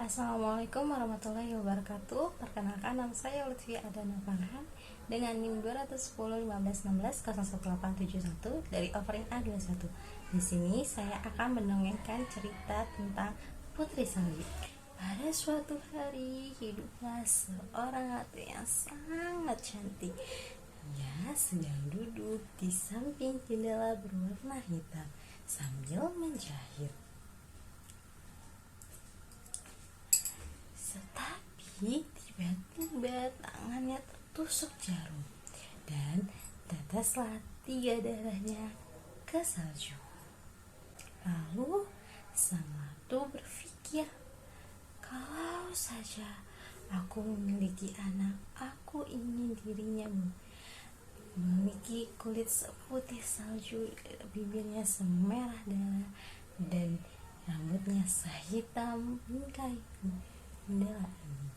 Assalamualaikum warahmatullahi wabarakatuh. Perkenalkan, nama saya Lutfi Adana Farhan dengan NIM 2101516011871 dari offering A21. Di sini saya akan mendongengkan cerita tentang Putri Salju. Pada suatu hari hiduplah seorang ratu yang sangat cantik. Ia sedang duduk di samping jendela berwarna hitam sambil menjahit. Tetapi tiba-tiba tangannya tertusuk jarum dan teteslah 3 darahnya ke salju. Lalu sang ratu berpikir, kalau saja aku memiliki anak, aku ingin dirinya memiliki kulit seputih salju, bibirnya semerah darah, dan rambutnya sehitam bingkai jendela ini.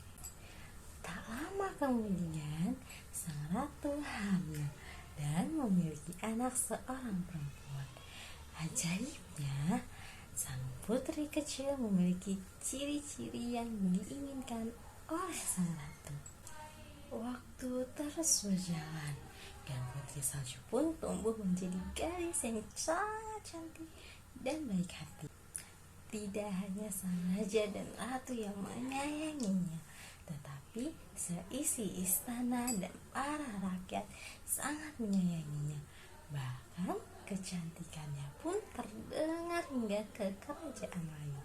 Tak lama kemudian sang ratu hamil dan memiliki anak seorang perempuan. Ajaibnya, sang putri kecil memiliki ciri-ciri yang diinginkan oleh sang ratu. Waktu terus berjalan dan Putri Salju pun tumbuh menjadi gadis yang sangat cantik dan baik hati. Tidak hanya sang raja dan ratu yang menyayanginya, tetapi seisi istana dan para rakyat sangat menyayanginya. Bahkan kecantikannya pun terdengar hingga ke kerajaan lain.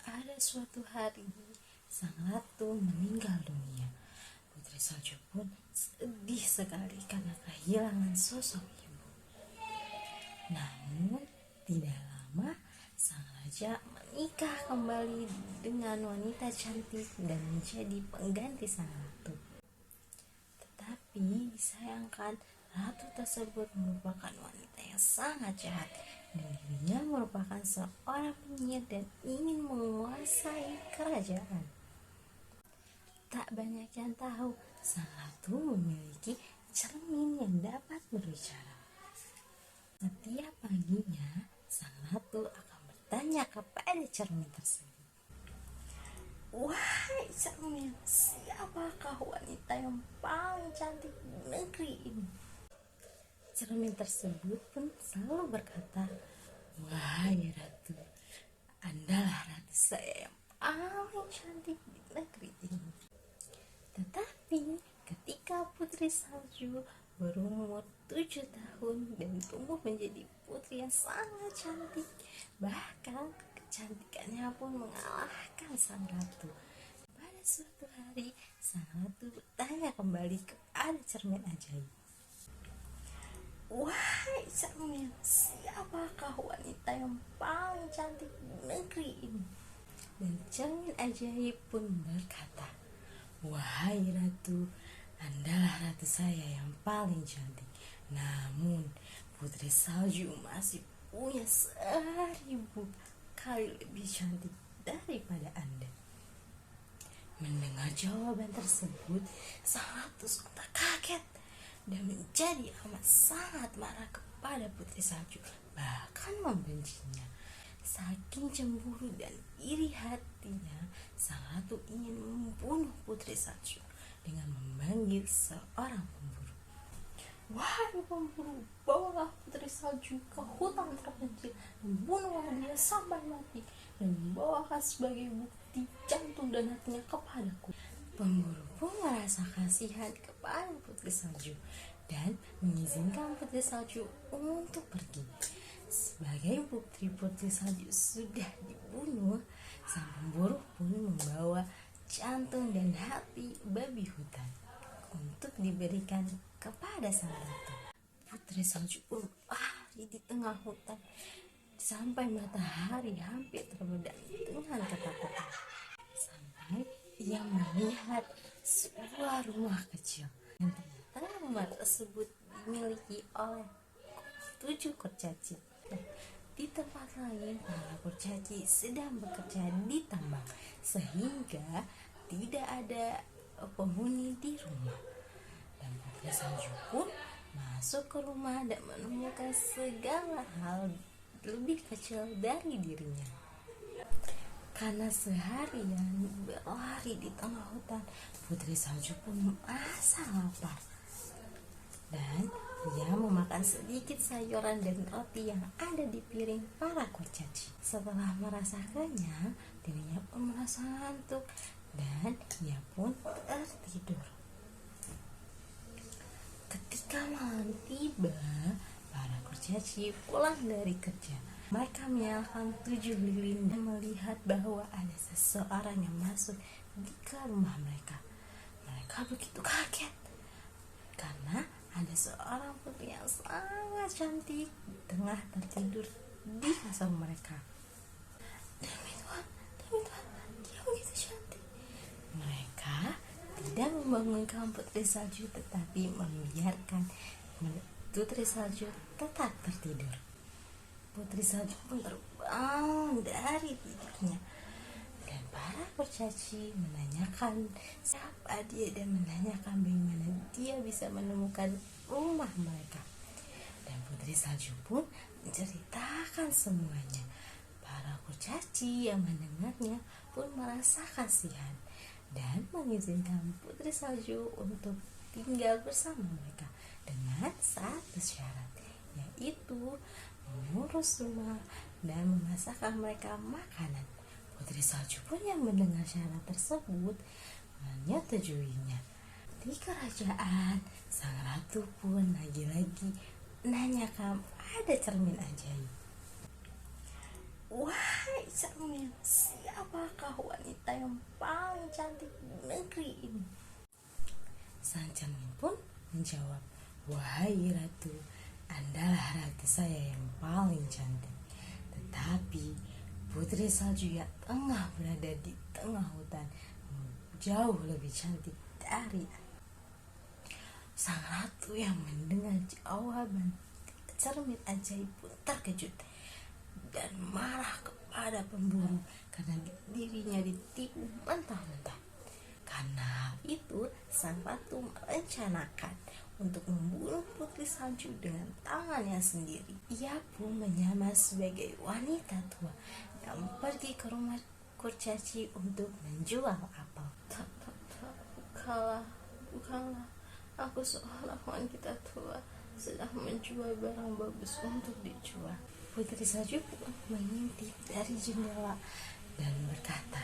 Ada suatu hari, sang ratu meninggal dunia. Putri Salju pun sedih sekali karena kehilangan sosok ibu. Namun tidak lama sang raja menikah kembali dengan wanita cantik dan menjadi pengganti sang ratu. Tetapi disayangkan, ratu tersebut merupakan wanita yang sangat jahat dan dirinya merupakan seorang penyihir dan ingin menguasai kerajaan. Tak banyak yang tahu, sang ratu memiliki cermin yang dapat berbicara. Setiap paginya, sang ratu akan bertanya kepada cermin tersebut, "Wahai cermin, siapakah wanita yang paling cantik di negeri ini?" Cermin tersebut pun selalu berkata, "Wahai ratu, Andalah ratu saya yang paling cantik di negeri ini." Tetapi ketika Putri Salju berumur 7 tahun dan tumbuh menjadi putri yang sangat cantik, bahkan kecantikannya pun mengalahkan sang ratu. Pada suatu hari, sang ratu bertanya kembali kepada cermin ajaib, "Wahai cermin, siapakah wanita yang paling cantik di negeri ini?" Dan cermin ajaib pun berkata, "Wahai ratu, Andalah ratu saya yang paling cantik. Namun Putri Salju masih punya 1000 kali lebih cantik daripada Anda." Mendengar jawaban tersebut, sang ratu sontak kaget dan menjadi amat sangat marah kepada Putri Salju, bahkan membencinya. Saking cemburu dan iri hatinya, sang ratu ingin membunuh Putri Salju dengan memanggil seorang pemburu. "Wahai pemburu, bawalah Putri Salju ke hutan terpencil dan bunuhlah dia sampai mati, dan bawakan sebagai bukti jantung dan hatinya kepadaku." Pemburu pun merasa kasihan kepada Putri Salju dan mengizinkan Putri Salju untuk pergi. Sebagai bukti Putri Salju sudah dibunuh, sang pemburu pun membawa jantung dan hati babi hutan untuk diberikan kepada sang ratu. Putri Salju pun lari di tengah hutan sampai matahari hampir terbenam dengan ketakutan, sampai ia melihat sebuah rumah kecil yang ternyata rumah tersebut dimiliki oleh 7 kurcaci. Di tempat lain, para kurcaci sedang bekerja di tambang, sehingga tidak ada penghuni di rumah. Dan Putri Salju pun masuk ke rumah dan menemukan segala hal lebih kecil dari dirinya. Karena seharian berlari di tengah hutan, Putri Salju pun merasa lapar. Dan ia memakan sedikit sayuran dan roti yang ada di piring para kurcaci. Setelah merasa kenyang, dirinya pun merasa ngantuk dan ia pun tertidur. Ketika malam tiba, para kurcaci pulang dari kerja. Mereka menyalakan 7 lilin dan melihat bahwa ada seseorang yang masuk ke rumah mereka. Mereka begitu kaget karena ada seorang putri yang sangat cantik tengah tertidur di kasur mereka. Demi Tuhan, dia begitu cantik. Mereka tidak membangunkan Putri Salju, tetapi membiarkan Putri Salju tetap tertidur. Putri Salju pun terbang dari tidurnya, dan para kurcaci menanyakan siapa dia dan menanyakan bagaimana dia bisa menemukan rumah mereka. Dan Putri Salju pun menceritakan semuanya. Para kurcaci yang mendengarnya pun merasa kasihan dan mengizinkan Putri Salju untuk tinggal bersama mereka dengan satu syarat, yaitu mengurus rumah dan memasakkan mereka makanan. Putri Salju pun yang mendengar syarat tersebut menyetujuinya. Di kerajaan, sang ratu pun lagi-lagi menanyakan ada cermin ajaib. Wahai cermin, siapakah wanita yang paling cantik di negeri ini? Sang cermin pun menjawab, wahai ratu, Andalah ratu saya yang paling cantik. Tetapi Putri Salju yang tengah berada di tengah hutan jauh lebih cantik dari sang ratu. Yang mendengar jawaban cermin ajaib pun terkejut dan marah kepada pemburu karena dirinya ditipu mentah-mentah. Karena itu sang ratu merencanakan untuk membunuh Putri Salju dengan tangannya sendiri. Ia pun menyamar sebagai wanita tua yang pergi ke rumah kurcaci untuk menjual apel. Bukanlah, aku seorang wanita tua sedang menjual barang bagus untuk dijual. Putri Salju pun mengintip dari jendela dan berkata,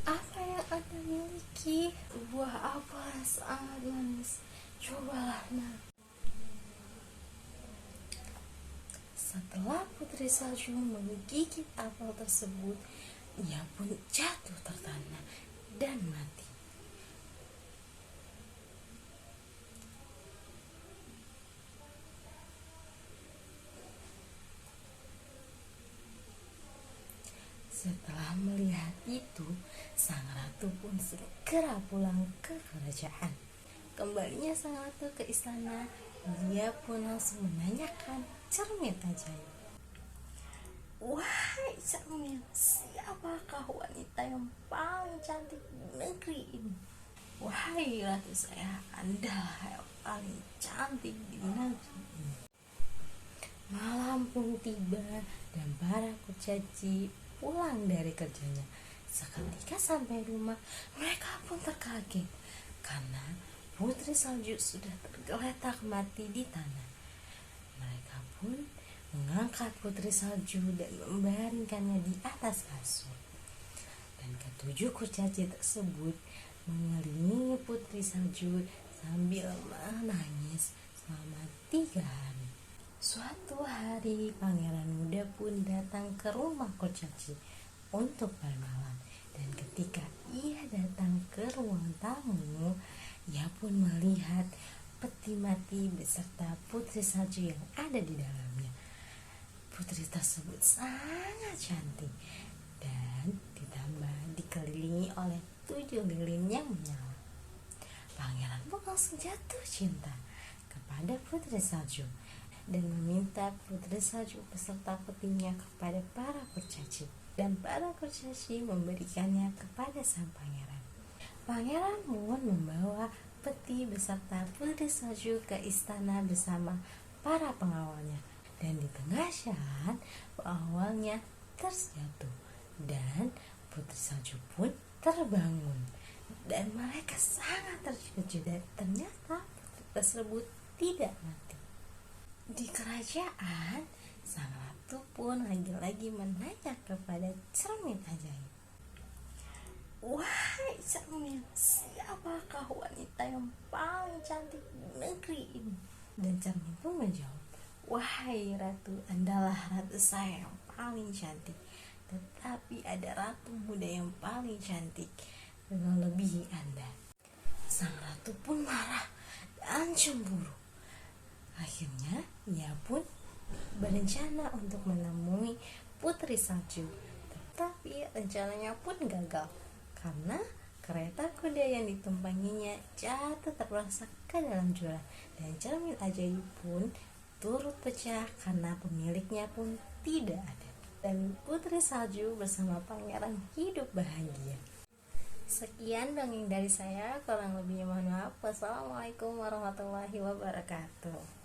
apa yang Anda miliki? Buah apel sangat manis. Cobalah, nak. Setelah Putri Salju menggigit apel tersebut, ia pun jatuh tertanah dan mati. Setelah melihat itu, sang ratu pun segera pulang ke kerajaan. Kembalinya sang ratu ke istana, dia pun langsung menanyakan cermin ajaib. Wahai cermin, siapakah wanita yang paling cantik di negeri ini? Wahai ratu saya, Anda yang paling cantik di negeri ini. Malam pun tiba dan para kurcaci pulang dari kerjanya. Seketika sampai rumah, mereka pun terkaget karena Putri Salju sudah tergeletak mati di tanah. Mereka pun mengangkat Putri Salju dan membaringkannya di atas kasur. Dan ketujuh kurcaci tersebut mengelilingi Putri Salju sambil menangis selama 3 hari. Suatu hari, pangeran muda pun datang ke rumah kurcaci untuk bermalam. Dan ketika ia datang ke ruang tamu, ia pun melihat peti mati beserta Putri Salju yang ada di dalamnya. Putri tersebut sangat cantik dan ditambah dikelilingi oleh 7 lilin yang menyala. Pangeran pun langsung jatuh cinta kepada Putri Salju dan meminta Putri Salju beserta petinya kepada para kurcaci, dan para kurcaci memberikannya kepada sang pangeran. Pangeran pun membawa peti beserta Putri Salju ke istana bersama para pengawalnya, dan di tengah jalan pengawalnya terjatuh dan Putri Salju pun terbangun dan mereka sangat terkejut dan ternyata putri tersebut tidak mati. Di kerajaan, sang ratu pun lagi-lagi menanya kepada cermin ajaib, "Wahai cermin, siapakah wanita yang paling cantik di negeri ini?" Dan cermin pun menjawab, "Wahai ratu, Andalah ratu saya yang paling cantik. Tetapi ada ratu muda yang paling cantik dan melebihi Anda." Sang ratu pun marah dan cemburu. Akhirnya ia pun berencana untuk menemui Putri Salju. Tetapi rencananya pun gagal karena kereta kuda yang ditumpanginya jatuh terperosok ke dalam jurang dan cermin ajaib pun turut pecah karena pemiliknya pun tidak ada. Dan Putri Salju bersama pangeran hidup bahagia. Sekian dongeng dari saya, kurang lebihnya mohon maaf. Wassalamualaikum warahmatullahi wabarakatuh.